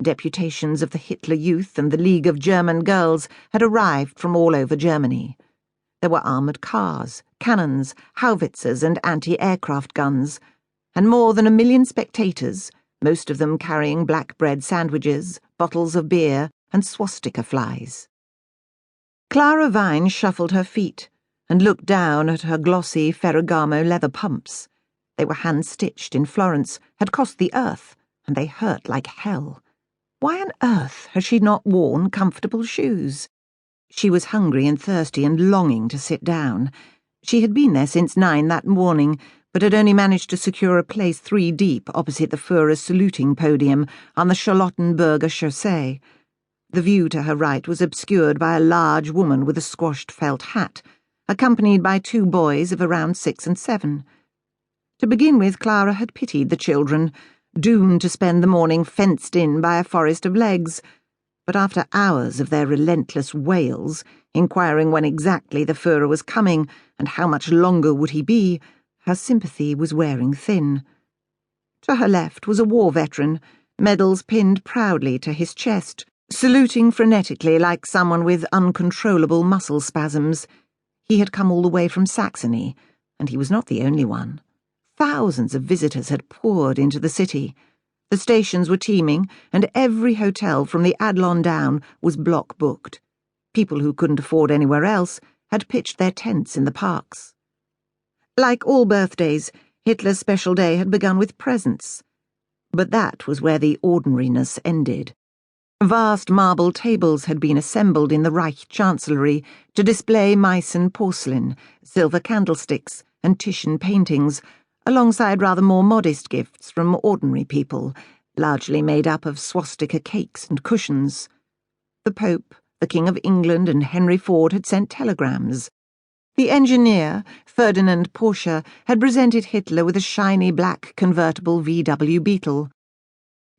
Deputations of the Hitler Youth and the League of German Girls had arrived from all over Germany. There were armoured cars, cannons, howitzers and anti-aircraft guns, and more than 1 million spectators, most of them carrying black bread sandwiches, bottles of beer, and swastika flies. Clara Vine shuffled her feet and looked down at her glossy Ferragamo leather pumps. They were hand-stitched in Florence, had cost the earth, and they hurt like hell. Why on earth had she not worn comfortable shoes? She was hungry and thirsty and longing to sit down. She had been there since 9 that morning, but had only managed to secure a place 3 deep opposite the Führer's saluting podium on the Charlottenburger Chaussee. The view to her right was obscured by a large woman with a squashed felt hat, accompanied by 2 boys of around 6 and 7. To begin with, Clara had pitied the children, doomed to spend the morning fenced in by a forest of legs, but after hours of their relentless wails, inquiring when exactly the Führer was coming and how much longer would he be, her sympathy was wearing thin. To her left was a war veteran, medals pinned proudly to his chest, saluting frenetically like someone with uncontrollable muscle spasms. He had come all the way from Saxony, and he was not the only one. Thousands of visitors had poured into the city. The stations were teeming, and every hotel from the Adlon down was block-booked. People who couldn't afford anywhere else had pitched their tents in the parks. Like all birthdays, Hitler's special day had begun with presents. But that was where the ordinariness ended. Vast marble tables had been assembled in the Reich Chancellery to display Meissen porcelain, silver candlesticks, and Titian paintings, alongside rather more modest gifts from ordinary people, largely made up of swastika cakes and cushions. The Pope, the King of England, and Henry Ford had sent telegrams. The engineer, Ferdinand Porsche, had presented Hitler with a shiny black convertible VW Beetle.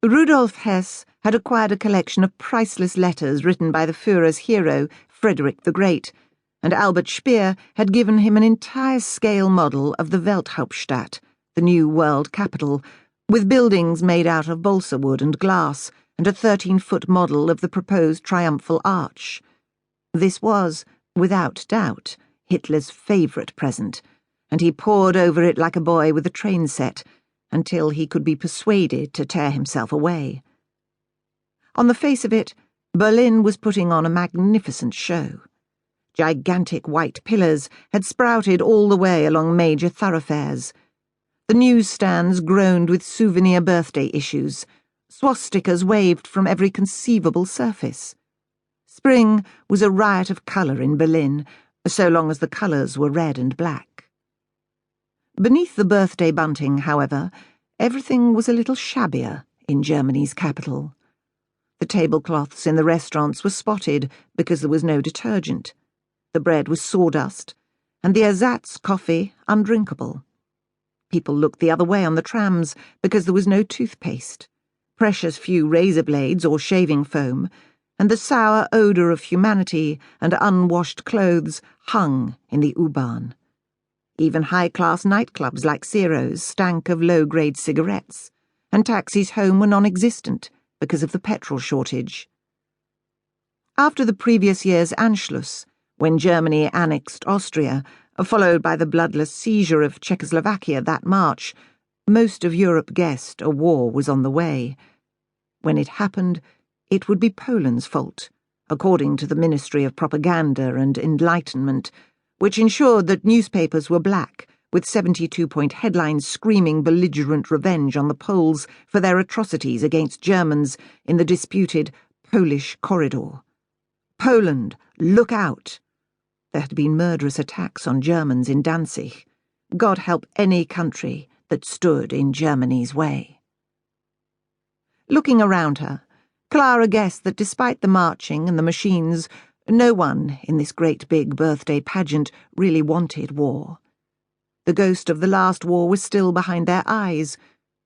Rudolf Hess had acquired a collection of priceless letters written by the Führer's hero, Frederick the Great, and Albert Speer had given him an entire scale model of the Welthauptstadt, the new world capital, with buildings made out of balsa wood and glass, and a 13-foot model of the proposed triumphal arch. This was, without doubt, Hitler's favourite present, and he pored over it like a boy with a train set, until he could be persuaded to tear himself away. On the face of it, Berlin was putting on a magnificent show. Gigantic white pillars had sprouted all the way along major thoroughfares. The newsstands groaned with souvenir birthday issues. Swastikas waved from every conceivable surface. Spring was a riot of colour in Berlin, so long as the colours were red and black. Beneath the birthday bunting, however, everything was a little shabbier in Germany's capital. The tablecloths in the restaurants were spotted because there was no detergent. The bread was sawdust, and the ersatz coffee undrinkable. People looked the other way on the trams because there was no toothpaste, precious few razor blades or shaving foam, and the sour odour of humanity and unwashed clothes hung in the U-Bahn. Even high-class nightclubs like Ciro's stank of low-grade cigarettes, and taxis home were non-existent because of the petrol shortage. After the previous year's Anschluss, when Germany annexed Austria, followed by the bloodless seizure of Czechoslovakia that March, most of Europe guessed a war was on the way. When it happened, it would be Poland's fault, according to the Ministry of Propaganda and Enlightenment, which ensured that newspapers were black, with 72-point headlines screaming belligerent revenge on the Poles for their atrocities against Germans in the disputed Polish corridor. Poland, look out! There had been murderous attacks on Germans in Danzig. God help any country that stood in Germany's way. Looking around her, Clara guessed that despite the marching and the machines, no one in this great big birthday pageant really wanted war. The ghost of the last war was still behind their eyes,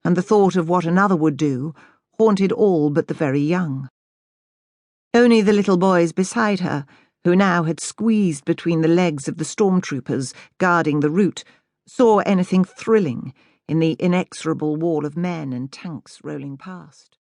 and the thought of what another would do haunted all but the very young. Only the little boys beside her, who now had squeezed between the legs of the stormtroopers guarding the route, saw anything thrilling in the inexorable wall of men and tanks rolling past.